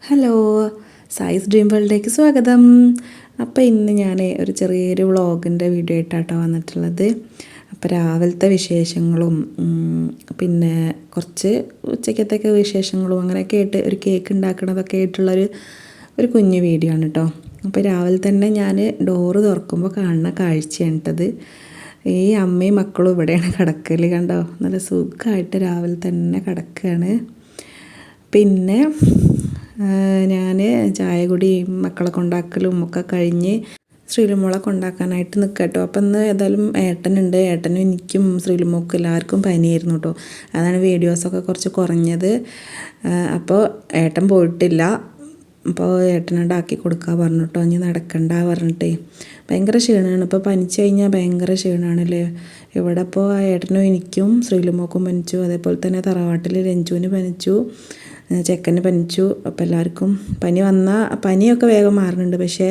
Hello, സായിസ് dream വേൾഡിലേക്ക് സ്വാഗതം. അപ്പോൾ ഇന്ന് ഞാൻ ഒരു ചെറിയൊരു വ്ളോഗിൻ്റെ വീഡിയോ ആയിട്ടാട്ടോ വന്നിട്ടുള്ളത്. അപ്പോൾ രാവിലത്തെ വിശേഷങ്ങളും പിന്നെ കുറച്ച് ഉച്ചക്കത്തൊക്കെ വിശേഷങ്ങളും അങ്ങനെയൊക്കെ ആയിട്ട് ഒരു കേക്ക് ഉണ്ടാക്കണതൊക്കെ ആയിട്ടുള്ളൊരു കുഞ്ഞു വീഡിയോ ആണ് കേട്ടോ. അപ്പോൾ രാവിലെ തന്നെ ഞാൻ ഡോറ് തുറക്കുമ്പോൾ കാണുന്ന കാഴ്ചയാണ് കേട്ടത്. ഈ അമ്മയും മക്കളും ഇവിടെയാണ് കിടക്കൽ, കണ്ടോ, നല്ല സുഖമായിട്ട് രാവിലെ തന്നെ കിടക്കുകയാണ്. പിന്നെ ഞാൻ ചായ കുടിയും മക്കളെ കൊണ്ടാക്കലും ഒക്കെ കഴിഞ്ഞ് ശ്രീലുമോളെ കൊണ്ടാക്കാനായിട്ട് നിൽക്കാം കേട്ടോ. അപ്പം ഇന്ന് ഏതായാലും ഏട്ടനുണ്ട്. ഏട്ടനും എനിക്കും ശ്രീലുമോക്കും എല്ലാവർക്കും പനിയായിരുന്നു കേട്ടോ. അതാണ് വീഡിയോസൊക്കെ കുറച്ച് കുറഞ്ഞത്. അപ്പോൾ ഏട്ടൻ പോയിട്ടില്ല. അപ്പോൾ ഏട്ടനോട് ആക്കി കൊടുക്കാൻ പറഞ്ഞു കേട്ടോ. ഇനി നടക്കണ്ട പറഞ്ഞിട്ടേ ഭയങ്കര ക്ഷീണമാണ്. ഇപ്പോൾ പനിച്ചു കഴിഞ്ഞാൽ ഭയങ്കര ക്ഷീണമാണല്ലേ. ഇവിടെ ഇപ്പോൾ ഏട്ടനും എനിക്കും ശ്രീലുമോക്കും പനിച്ചു. അതേപോലെ തന്നെ തറവാട്ടിൽ രഞ്ജുവിന് പനിച്ചു, ചെക്കന് പനിച്ചു. അപ്പോൾ എല്ലാവർക്കും പനി വന്നാൽ പനിയൊക്കെ വേഗം മാറുന്നുണ്ട്, പക്ഷേ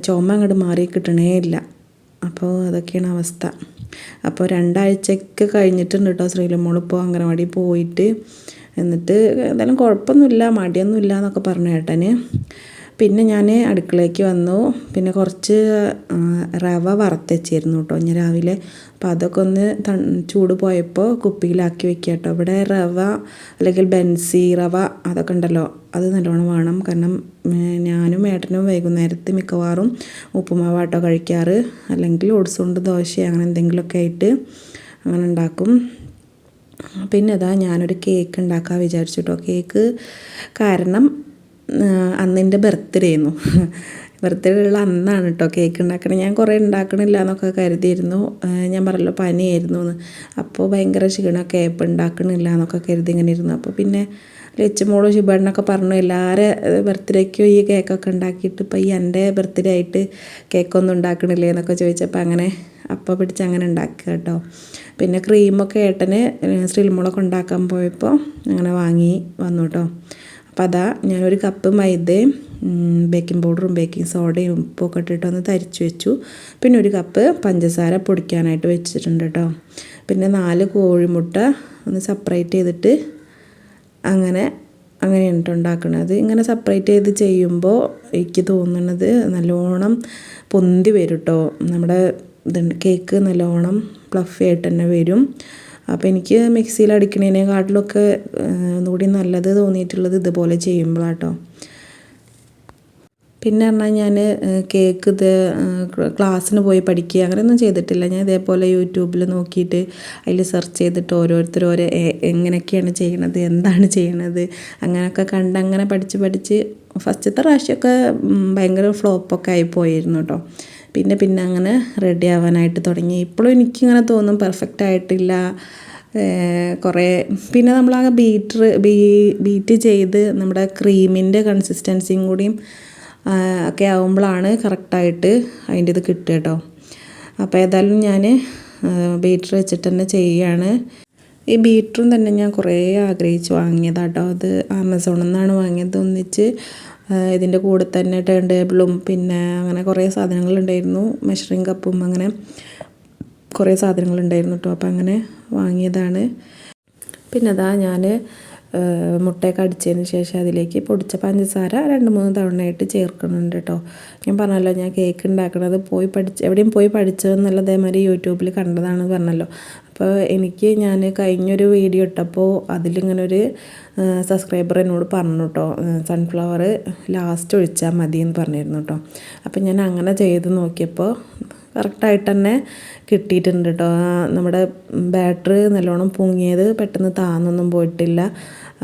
ചുമ അങ്ങോട്ട് മാറി കിട്ടണേ ഇല്ല. അപ്പോൾ അതൊക്കെയാണ് അവസ്ഥ. അപ്പോൾ 2 ആഴ്ചയ്ക്ക് കഴിഞ്ഞിട്ടുണ്ട് കേട്ടോ ശ്രീലുമോളിപ്പോൾ അംഗനവാടി പോയിട്ട്. എന്നിട്ട് എന്തായാലും കുഴപ്പമൊന്നുമില്ല, മടിയൊന്നുമില്ല എന്നൊക്കെ പറഞ്ഞു ഏട്ടന്. പിന്നെ ഞാൻ അടുക്കളയ്ക്ക് വന്നു. പിന്നെ കുറച്ച് റവ വറുത്തച്ചിരുന്നു കേട്ടോ ഞാൻ രാവിലെ. അപ്പോൾ അതൊക്കെ ഒന്ന് ചൂട് പോയപ്പോൾ കുപ്പിയിലാക്കി വെക്കുക കേട്ടോ. ഇവിടെ റവ അല്ലെങ്കിൽ ബൻസി റവ അതൊക്കെ ഉണ്ടല്ലോ, അത് നല്ലോണം വേണം. കാരണം ഞാനും ഏട്ടനും വൈകുന്നേരത്ത് മിക്കവാറും ഉപ്പുമാവാട്ടോ കഴിക്കാറ്, അല്ലെങ്കിൽ ഓട്സ് കൊണ്ട് ദോശ അങ്ങനെ എന്തെങ്കിലുമൊക്കെ ആയിട്ട് അങ്ങനെ ഉണ്ടാക്കും. പിന്നെ അതാ ഞാനൊരു കേക്ക് ഉണ്ടാക്കാൻ വിചാരിച്ചു കേട്ടോ. കേക്ക് കാരണം അന്നെൻ്റെ ബർത്ത്ഡേ ആയിരുന്നു. ബർത്ത്ഡേ ഉള്ള അന്നാണ് കേട്ടോ കേക്ക് ഉണ്ടാക്കണത്. ഞാൻ കുറേ ഉണ്ടാക്കണില്ല എന്നൊക്കെ കരുതിയിരുന്നു. ഞാൻ പറഞ്ഞല്ലോ പനിയായിരുന്നു എന്ന്. അപ്പോൾ ഭയങ്കര ക്ഷീണമൊക്കെ ആയപ്പോൾ ഉണ്ടാക്കണില്ല എന്നൊക്കെ കരുതി ഇങ്ങനെ ഇരുന്നു. അപ്പോൾ പിന്നെ ലച്ചുമോളും ശിബണ്ണൊക്കെ പറഞ്ഞു എല്ലാവരും ബർത്ത്ഡേക്കും ഈ കേക്കൊക്കെ ഉണ്ടാക്കിയിട്ട് ഇപ്പോൾ ഈ എൻ്റെ ബർത്ത്ഡേ ആയിട്ട് കേക്കൊന്നും ഉണ്ടാക്കണില്ലേ എന്നൊക്കെ ചോദിച്ചപ്പോൾ അങ്ങനെ അപ്പം പിടിച്ച് അങ്ങനെ ഉണ്ടാക്കുക കേട്ടോ. പിന്നെ ക്രീമൊക്കെ ഏട്ടന് ശ്രീലുമോളൊക്കെ ഉണ്ടാക്കാൻ പോയപ്പോൾ അങ്ങനെ വാങ്ങി വന്നു കേട്ടോ. അപ്പോൾ അതാ ഞാനൊരു കപ്പ് മൈദയും ബേക്കിംഗ് പൗഡറും ബേക്കിംഗ് സോഡയും ഉപ്പൊക്കെ ഇട്ടിട്ട് ഒന്ന് തരിച്ച് വെച്ചു. പിന്നെ ഒരു കപ്പ് പഞ്ചസാര പൊടിക്കാനായിട്ട് വെച്ചിട്ടുണ്ട് കേട്ടോ. പിന്നെ 4 കോഴിമുട്ട ഒന്ന് സെപ്പറേറ്റ് ചെയ്തിട്ട് അങ്ങനെയാണ് കേട്ടോ ഉണ്ടാക്കുന്നത്. ഇങ്ങനെ സെപ്പറേറ്റ് ചെയ്ത് ചെയ്യുമ്പോൾ എനിക്ക് തോന്നുന്നത് നല്ലോണം പൊന്തി വരും കേട്ടോ. നമ്മുടെ കേക്ക് നല്ലോണം ഫ്ലഫി ആയിട്ട് തന്നെ വരും. അപ്പോൾ എനിക്ക് മിക്സിയിൽ അടിക്കണതിനെക്കാട്ടിലൊക്കെ ഒന്നുകൂടി നല്ലത് തോന്നിയിട്ടുള്ളത് ഇതുപോലെ ചെയ്യുമ്പോഴാട്ടോ. പിന്നെ പറഞ്ഞാൽ ഞാൻ കേക്ക് ക്ലാസ്സിന് പോയി പഠിക്കുക അങ്ങനെയൊന്നും ചെയ്തിട്ടില്ല. ഞാൻ ഇതേപോലെ യൂട്യൂബിൽ നോക്കിയിട്ട് അതിൽ സെർച്ച് ചെയ്തിട്ട് ഓരോരുത്തർ എങ്ങനെയൊക്കെയാണ് ചെയ്യണത്, എന്താണ് ചെയ്യണത് അങ്ങനെയൊക്കെ കണ്ട് അങ്ങനെ പഠിച്ച് ഫസ്റ്റത്തെ പ്രാവശ്യമൊക്കെ ഭയങ്കര ഫ്ലോപ്പൊക്കെ ആയി പോയിരുന്നു കേട്ടോ. പിന്നെ അങ്ങനെ റെഡി ആവാനായിട്ട് തുടങ്ങി. ഇപ്പോഴും എനിക്കിങ്ങനെ തോന്നും പെർഫെക്റ്റ് ആയിട്ടില്ല കുറേ. പിന്നെ നമ്മളാകെ ബീറ്റ് ചെയ്ത് നമ്മുടെ ക്രീമിൻ്റെ കൺസിസ്റ്റൻസിയും കൂടിയും ഒക്കെ ആകുമ്പോഴാണ് കറക്റ്റായിട്ട് അതിൻ്റെ ഇത് കിട്ടുക കേട്ടോ. അപ്പോൾ ഏതായാലും ഞാൻ ബീറ്റർ വെച്ചിട്ട് തന്നെ ചെയ്യുകയാണ്. ഈ ബീറ്ററും തന്നെ ഞാൻ കുറേ ആഗ്രഹിച്ച് വാങ്ങിയതാട്ടോ. അത് ആമസോണിൽ നിന്നാണ് വാങ്ങിയത് ഒന്നിച്ച്. ഇതിൻ്റെ കൂടെ തന്നെ ടേൺ ടേബിളും പിന്നെ അങ്ങനെ കുറേ സാധനങ്ങളുണ്ടായിരുന്നു, മെഷറിംഗ് കപ്പും അങ്ങനെ കുറേ സാധനങ്ങളുണ്ടായിരുന്നു കേട്ടോ. അപ്പോൾ അങ്ങനെ വാങ്ങിയതാണ്. പിന്നെ അതാ ഞാൻ മുട്ടയൊക്കെ അടിച്ചതിന് ശേഷം അതിലേക്ക് പൊടിച്ച പഞ്ചസാര 2-3 തവണയായിട്ട് ചേർക്കുന്നുണ്ട് കേട്ടോ. ഞാൻ പറഞ്ഞല്ലോ ഞാൻ കേക്ക് ഉണ്ടാക്കണത് എവിടെയും പോയി പഠിച്ചതെന്നല്ല, അതേമാതിരി യൂട്യൂബിൽ കണ്ടതാണ് പറഞ്ഞല്ലോ. അപ്പോൾ ഞാൻ കഴിഞ്ഞൊരു വീഡിയോ ഇട്ടപ്പോൾ അതിലിങ്ങനെ ഒരു സബ്സ്ക്രൈബർ എന്നോട് പറഞ്ഞു കേട്ടോ, സൺഫ്ലവർ ലാസ്റ്റ് ഒഴിച്ചാൽ മതി എന്ന് പറഞ്ഞിരുന്നു കേട്ടോ. അപ്പോൾ ഞാൻ അങ്ങനെ ചെയ്ത് നോക്കിയപ്പോൾ കറക്റ്റായിട്ട് തന്നെ കിട്ടിയിട്ടുണ്ട് കേട്ടോ. നമ്മുടെ ബാറ്ററി നല്ലോണം പൊങ്ങിയത് പെട്ടെന്ന് താന്നൊന്നും പോയിട്ടില്ല.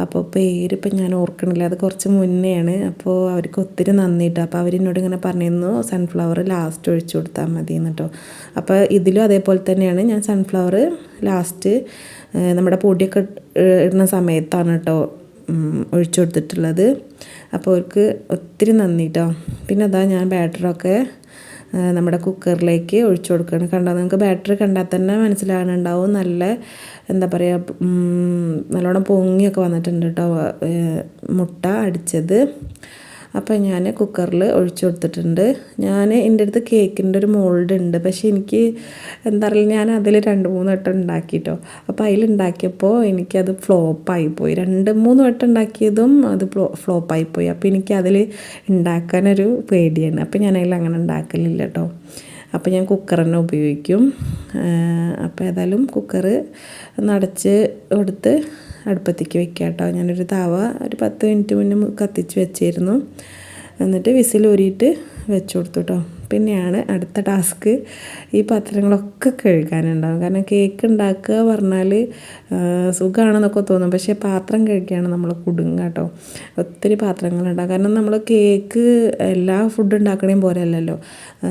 അപ്പോൾ പേരിപ്പം ഞാൻ ഓർക്കണില്ല, അത് കുറച്ച് മുന്നെയാണ്. അപ്പോൾ അവർക്ക് ഒത്തിരി നന്ദിട്ടോ. അപ്പോൾ അവരെന്നോട് ഇങ്ങനെ പറഞ്ഞിരുന്നു സൺഫ്ലവർ ലാസ്റ്റ് ഒഴിച്ചു കൊടുത്താൽ മതി കേട്ടോ. അപ്പോൾ ഇതിലും അതേപോലെ തന്നെയാണ്, ഞാൻ സൺഫ്ലവർ ലാസ്റ്റ് നമ്മുടെ പൊടിയൊക്കെ ഇടുന്ന സമയത്താണ് കേട്ടോ ഒഴിച്ചു കൊടുത്തിട്ടുള്ളത്. അപ്പോൾ അവർക്ക് ഒത്തിരി നന്ദി കേട്ടോ. പിന്നെ അതാ ഞാൻ ബാറ്ററൊക്കെ നമ്മുടെ കുക്കറിലേക്ക് ഒഴിച്ചു കൊടുക്കുകയാണ്. കണ്ടാൽ നിങ്ങൾക്ക് ബാറ്ററി കണ്ടാൽ തന്നെ മനസ്സിലാകുന്നുണ്ടാവും നല്ല എന്താ പറയുക നല്ലോണം പൊങ്ങിയൊക്കെ വന്നിട്ടുണ്ട് കേട്ടോ മുട്ട അടിച്ചത്. അപ്പോൾ ഞാൻ കുക്കറിൽ ഒഴിച്ചു കൊടുത്തിട്ടുണ്ട്. എൻ്റെ അടുത്ത് കേക്കിൻ്റെ ഒരു മോൾഡ് ഉണ്ട്, പക്ഷേ എനിക്ക് എന്താ പറയുക, ഞാൻ അതിൽ 2-3 വട്ടം ഉണ്ടാക്കിയിട്ടോ. അപ്പോൾ അതിലുണ്ടാക്കിയപ്പോൾ എനിക്കത് ഫ്ലോപ്പായിപ്പോയി. 2-3 വട്ടം ഉണ്ടാക്കിയതും അത് ഫ്ലോപ്പായിപ്പോയി. അപ്പോൾ എനിക്കതിൽ ഉണ്ടാക്കാനൊരു പേടിയാണ്. അപ്പോൾ ഞാൻ അതിൽ അങ്ങനെ ഉണ്ടാക്കലില്ല കേട്ടോ. അപ്പോൾ ഞാൻ കുക്കർ തന്നെ ഉപയോഗിക്കും. അപ്പോൾ ഏതായാലും കുക്കർ അടച്ച് കൊടുത്ത് അടുപ്പത്തേക്ക് വെക്കുക കേട്ടോ. ഞാനൊരു തവ ഒരു 10 മിനിറ്റ് മുന്നേ കത്തിച്ച് വെച്ചിരുന്നു. എന്നിട്ട് വിസിലൂരിയിട്ട് വെച്ച് കൊടുത്തു കേട്ടോ. പിന്നെയാണ് അടുത്ത ടാസ്ക് ഈ പാത്രങ്ങളൊക്കെ കഴുകാനുണ്ടാകും. കാരണം കേക്ക് ഉണ്ടാക്കുക പറഞ്ഞാൽ സുഖമാണെന്നൊക്കെ തോന്നും, പക്ഷേ പാത്രം കഴുകിയാണ് നമ്മൾ കുടുങ്ങുക കേട്ടോ. ഒത്തിരി പാത്രങ്ങളുണ്ടാകും. കാരണം നമ്മൾ കേക്ക് എല്ലാ ഫുഡ് ഉണ്ടാക്കണേയും പോലെ അല്ലല്ലോ,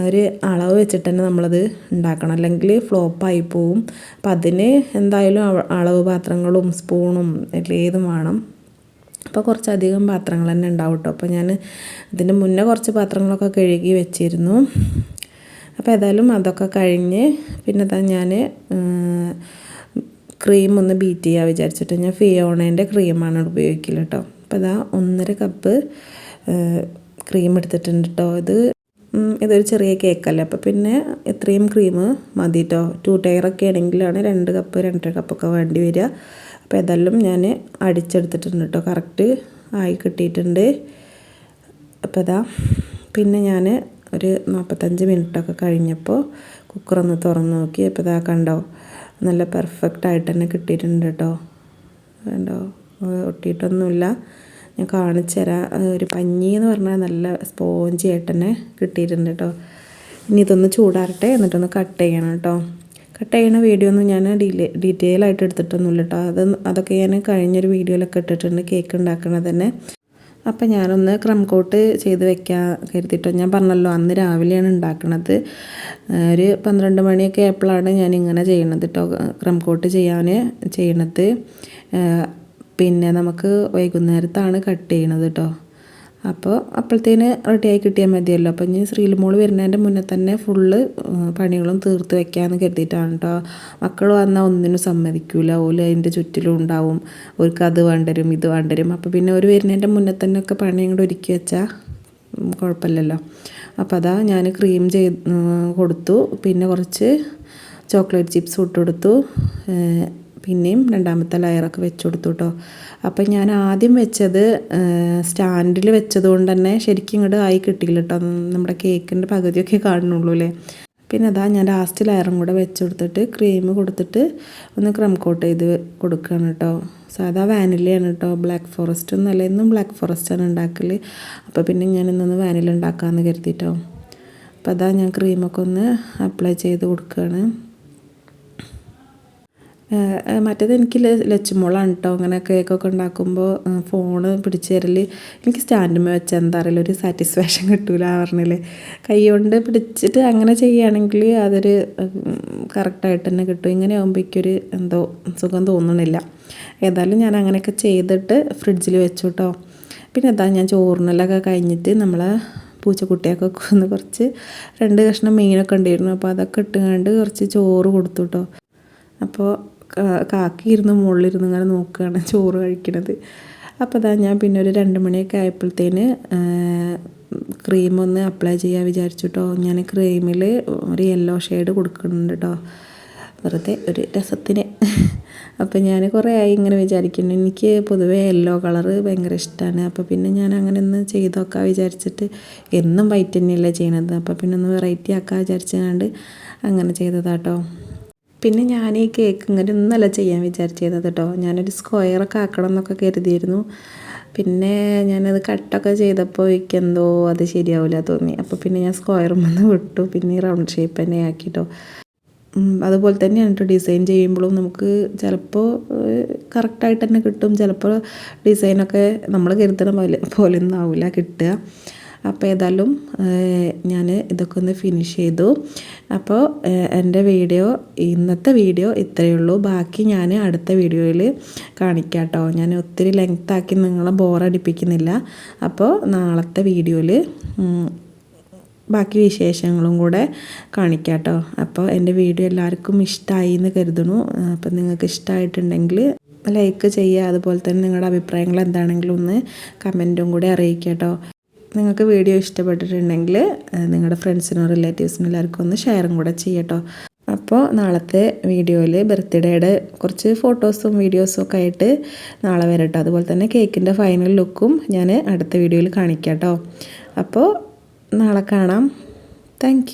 ഒരു അളവ് വെച്ചിട്ട് തന്നെ നമ്മളത് ഉണ്ടാക്കണം, അല്ലെങ്കിൽ ഫ്ലോപ്പായി പോവും. അപ്പം അതിന് എന്തായാലും അളവ് പാത്രങ്ങളും സ്പൂണും ഏതും വേണം. അപ്പോൾ കുറച്ചധികം പാത്രങ്ങൾ തന്നെ ഉണ്ടാവും കേട്ടോ. അപ്പോൾ ഞാൻ ഇതിന് മുന്നേ കുറച്ച് പാത്രങ്ങളൊക്കെ കഴുകി വെച്ചിരുന്നു. അപ്പോൾ ഏതായാലും അതൊക്കെ കഴിഞ്ഞ് പിന്നെ ഞാൻ ക്രീം ഒന്ന് ബീറ്റ് ചെയ്യാൻ വിചാരിച്ചിട്ട് ഞാൻ ഫിയോണേൻ്റെ ക്രീമാണ് ഉപയോഗിക്കൽ കേട്ടോ. അപ്പോൾ 1.5 കപ്പ് ക്രീം എടുത്തിട്ടുണ്ട് കേട്ടോ. ഇതൊരു ചെറിയ കേക്കല്ലേ, അപ്പോൾ പിന്നെ ഇത്രയും ക്രീം മതി കേട്ടോ. 2 ടയറൊക്കെ ആണെങ്കിലാണ് 2 കപ്പ് 2.5 കപ്പൊക്കെ വേണ്ടി വരിക. അപ്പോൾ ഇതെല്ലാം ഞാൻ അടിച്ചെടുത്തിട്ടുണ്ട് കേട്ടോ. കറക്റ്റ് ആയി കിട്ടിയിട്ടുണ്ട്. അപ്പോൾ പിന്നെ ഞാൻ ഒരു 45 മിനിറ്റൊക്കെ കഴിഞ്ഞപ്പോൾ കുക്കറൊന്ന് തുറന്ന് നോക്കി. അപ്പോൾ കണ്ടോ, നല്ല പെർഫെക്റ്റ് ആയിട്ട് തന്നെ കിട്ടിയിട്ടുണ്ട് കേട്ടോ. കണ്ടോ, ഒട്ടിയിട്ടൊന്നുമില്ല. ഞാൻ കാണിച്ചു തരാം. ഒരു പഞ്ഞി എന്ന് പറഞ്ഞാൽ നല്ല സ്പോഞ്ചി ആയിട്ട് തന്നെ കിട്ടിയിട്ടുണ്ട് കേട്ടോ. ഇനി ഇതൊന്ന് ചൂടാറട്ടെ, എന്നിട്ടൊന്ന് കട്ട് ചെയ്യണം കേട്ടോ. കട്ട് ചെയ്യുന്ന വീഡിയോ ഒന്നും ഞാൻ ഡീറ്റെയിൽ ആയിട്ട് എടുത്തിട്ടൊന്നുമില്ല കേട്ടോ. അതൊക്കെ ഞാൻ കഴിഞ്ഞൊരു വീഡിയോയിലൊക്കെ ഇട്ടിട്ടുണ്ട്, കേക്ക് ഉണ്ടാക്കണത് തന്നെ. അപ്പം ഞാനൊന്ന് ക്രം കോട്ട് ചെയ്ത് വെക്കാൻ കരുതിയിട്ടോ. ഞാൻ പറഞ്ഞല്ലോ അന്ന് രാവിലെയാണ് ഉണ്ടാക്കണത്. ഒരു 12 മണിയൊക്കെ ആയപ്പോഴാണ് ഞാൻ ഇങ്ങനെ ചെയ്യണത് കേട്ടോ, ക്രം കോട്ട് ചെയ്യണത്. പിന്നെ നമുക്ക് വൈകുന്നേരത്താണ് കട്ട് ചെയ്യണത് കേട്ടോ. അപ്പോൾ അപ്പോഴത്തേന് റെഡിയായി കിട്ടിയാൽ മതിയല്ലോ. അപ്പോൾ ഇനി ശ്രീലുമോൾ വരുന്നതിൻ്റെ മുന്നേ തന്നെ ഫുള്ള് പണികളും തീർത്ത് വെക്കാമെന്ന് കരുതിയിട്ടാണ് കേട്ടോ. മക്കൾ വന്നാൽ ഒന്നിനും സമ്മതിക്കില്ല. ഓല് അതിൻ്റെ ചുറ്റിലും ഉണ്ടാവും, അവർക്ക് അത് വേണ്ടരും ഇത് വേണ്ടരും. അപ്പോൾ പിന്നെ ഒരു വരുന്നതിൻ്റെ മുന്നേ തന്നെ ഒക്കെ പണി അങ്ങോട്ട് ഒരുക്കി വെച്ചാൽ കുഴപ്പമില്ലല്ലോ. അപ്പോൾ ഞാൻ ക്രീം കൊടുത്തു. പിന്നെ കുറച്ച് ചോക്ലേറ്റ് ചിപ്സ് ഇട്ട് കൊടുത്തു. പിന്നെയും 2ാമത്തെ ലെയറൊക്കെ വെച്ച് കൊടുത്തു കേട്ടോ. അപ്പം ഞാൻ ആദ്യം വെച്ചത് സ്റ്റാൻഡിൽ വെച്ചത് കൊണ്ട് തന്നെ ശരിക്കും ഇങ്ങോട്ട് ആയി കിട്ടിയില്ല കേട്ടോ. നമ്മുടെ കേക്കിൻ്റെ പകുതിയൊക്കെ കാണുന്നുള്ളൂ അല്ലേ. പിന്നെ ഞാൻ ലാസ്റ്റ് ലെയറും കൂടെ വെച്ച് കൊടുത്തിട്ട് ക്രീം കൊടുത്തിട്ട് ഒന്ന് ക്രം കോട്ട് ചെയ്ത് കൊടുക്കുകയാണ് കേട്ടോ. സാധാ വാനിലയാണ് കേട്ടോ, ബ്ലാക്ക് ഫോറസ്റ്റ് ഒന്നും അല്ല. ഇന്നും ബ്ലാക്ക് ഫോറസ്റ്റാണ് ഉണ്ടാക്കൽ. അപ്പോൾ പിന്നെ ഞാൻ ഇന്നൊന്ന് വാനില ഉണ്ടാക്കാമെന്ന് കരുതിയിട്ടോ. അപ്പോൾ ഞാൻ ക്രീമൊക്കെ ഒന്ന് അപ്ലൈ ചെയ്ത് കൊടുക്കുകയാണ്. മറ്റേത് എനിക്ക് ലച്ചുമോളാണ് കേട്ടോ. അങ്ങനെ കേക്കൊക്കെ ഉണ്ടാക്കുമ്പോൾ ഫോണ് പിടിച്ച് തരൽ. എനിക്ക് സ്റ്റാൻഡിന്മേൽ വെച്ചാൽ എന്താ അറിയില്ല, ഒരു സാറ്റിസ്ഫാക്ഷൻ കിട്ടില്ല പറഞ്ഞില്ലേ. കൈ കൊണ്ട് പിടിച്ചിട്ട് അങ്ങനെ ചെയ്യുകയാണെങ്കിൽ അതൊരു കറക്റ്റായിട്ട് തന്നെ കിട്ടും. ഇങ്ങനെ ആകുമ്പോൾ എനിക്കൊരു എന്തോ സുഖം തോന്നണില്ല. ഏതായാലും ഞാൻ അങ്ങനെയൊക്കെ ചെയ്തിട്ട് ഫ്രിഡ്ജിൽ വെച്ചു കേട്ടോ. പിന്നെ ഞാൻ ചോറിനെല്ലൊക്കെ കഴിഞ്ഞിട്ട് നമ്മളെ പൂച്ചക്കുട്ടിയൊക്കെ ഒന്ന് കുറച്ച് 2 കഷ്ണം മീനൊക്കെ ഉണ്ടായിരുന്നു. അപ്പോൾ അതൊക്കെ ഇട്ടുകൊണ്ട് കുറച്ച് ചോറ് കൊടുത്തു കേട്ടോ. അപ്പോൾ കാക്കിയിരുന്ന് മുകളിലിരുന്ന് ഇങ്ങനെ നോക്കുകയാണ് ചോറ് കഴിക്കണത്. അപ്പോൾ ഞാൻ പിന്നെ ഒരു 2 മണിയൊക്കെ ആയപ്പോഴത്തേന് ക്രീം ഒന്ന് അപ്ലൈ ചെയ്യാൻ വിചാരിച്ചു കേട്ടോ. ഞാൻ ക്രീമിൽ ഒരു യെല്ലോ ഷെയ്ഡ് കൊടുക്കുന്നുണ്ട് കേട്ടോ, വെറുതെ ഒരു രസത്തിന്. അപ്പോൾ ഞാൻ കുറേ ആയി ഇങ്ങനെ വിചാരിക്കുന്നു. എനിക്ക് പൊതുവേ യെല്ലോ കളറ് ഭയങ്കര ഇഷ്ടമാണ്. അപ്പോൾ പിന്നെ ഞാൻ അങ്ങനെ ഒന്ന് ചെയ്ത് നോക്കാൻ വിചാരിച്ചിട്ട്, എന്നും വൈറ്റ് തന്നെയല്ലേ ചെയ്യണത്. അപ്പോൾ പിന്നെ ഒന്ന് വെറൈറ്റി ആക്കാൻ വിചാരിച്ചുകൊണ്ട് അങ്ങനെ ചെയ്തതാട്ടോ. പിന്നെ ഞാൻ ഈ കേക്ക് ഇങ്ങനെ ഒന്നല്ല ചെയ്യാൻ വിചാരിച്ചത് കേട്ടോ. ഞാനൊരു സ്ക്വയറൊക്കെ ആക്കണം എന്നൊക്കെ കരുതിയിരുന്നു. പിന്നെ ഞാനത് കട്ടൊക്കെ ചെയ്തപ്പോൾ എനിക്കെന്തോ അത് ശരിയാവില്ല തോന്നി. അപ്പോൾ പിന്നെ ഞാൻ സ്ക്വയറും വന്ന് വിട്ടു. പിന്നെ റൗണ്ട് ഷേപ്പ് തന്നെ ആക്കിട്ടോ. അതുപോലെ തന്നെയാണ് കേട്ടോ, ഡിസൈൻ ചെയ്യുമ്പോഴും നമുക്ക് ചിലപ്പോൾ കറക്റ്റായിട്ട് തന്നെ കിട്ടും, ചിലപ്പോൾ ഡിസൈനൊക്കെ നമ്മൾ കരുതണ പോലെ ഒന്നും ആവില്ല കിട്ടുക. അപ്പോൾ ഏതായാലും ഞാൻ ഇതൊക്കെ ഒന്ന് ഫിനിഷ് ചെയ്തു. അപ്പോൾ എൻ്റെ ഇന്നത്തെ വീഡിയോ ഇത്രയേ ഉള്ളൂ. ബാക്കി ഞാൻ അടുത്ത വീഡിയോയിൽ കാണിക്കാം കേട്ടോ. ഞാൻ ഒത്തിരി ലെങ്ത്താക്കി നിങ്ങളെ ബോറടിപ്പിക്കുന്നില്ല. അപ്പോൾ നാളത്തെ വീഡിയോയിൽ ബാക്കി വിശേഷങ്ങളും കൂടെ കാണിക്കാം കേട്ടോ. അപ്പോൾ എൻ്റെ വീഡിയോ എല്ലാവർക്കും ഇഷ്ടമായി എന്ന് കരുതുന്നു. അപ്പോൾ നിങ്ങൾക്ക് ഇഷ്ടമായിട്ടുണ്ടെങ്കിൽ ലൈക്ക് ചെയ്യുക. അതുപോലെ തന്നെ നിങ്ങളുടെ അഭിപ്രായങ്ങൾ എന്താണെങ്കിലും ഒന്ന് കമൻറ്റും കൂടെ അറിയിക്കുക കേട്ടോ. നിങ്ങൾക്ക് വീഡിയോ ഇഷ്ടപ്പെട്ടിട്ടുണ്ടെങ്കിൽ നിങ്ങളുടെ ഫ്രണ്ട്സിനോ റിലേറ്റീവ്സിനോ എല്ലാവർക്കും ഒന്ന് ഷെയറും കൂടെ ചെയ്യട്ടോ. അപ്പോൾ നാളത്തെ വീഡിയോയിൽ ബർത്ത്ഡേയുടെ കുറച്ച് ഫോട്ടോസും വീഡിയോസും ഒക്കെ ആയിട്ട് നാളെ വരട്ടോ. അതുപോലെ തന്നെ കേക്കിൻ്റെ ഫൈനൽ ലുക്കും ഞാൻ അടുത്ത വീഡിയോയിൽ കാണിക്കാം കേട്ടോ. അപ്പോൾ നാളെ കാണാം. താങ്ക്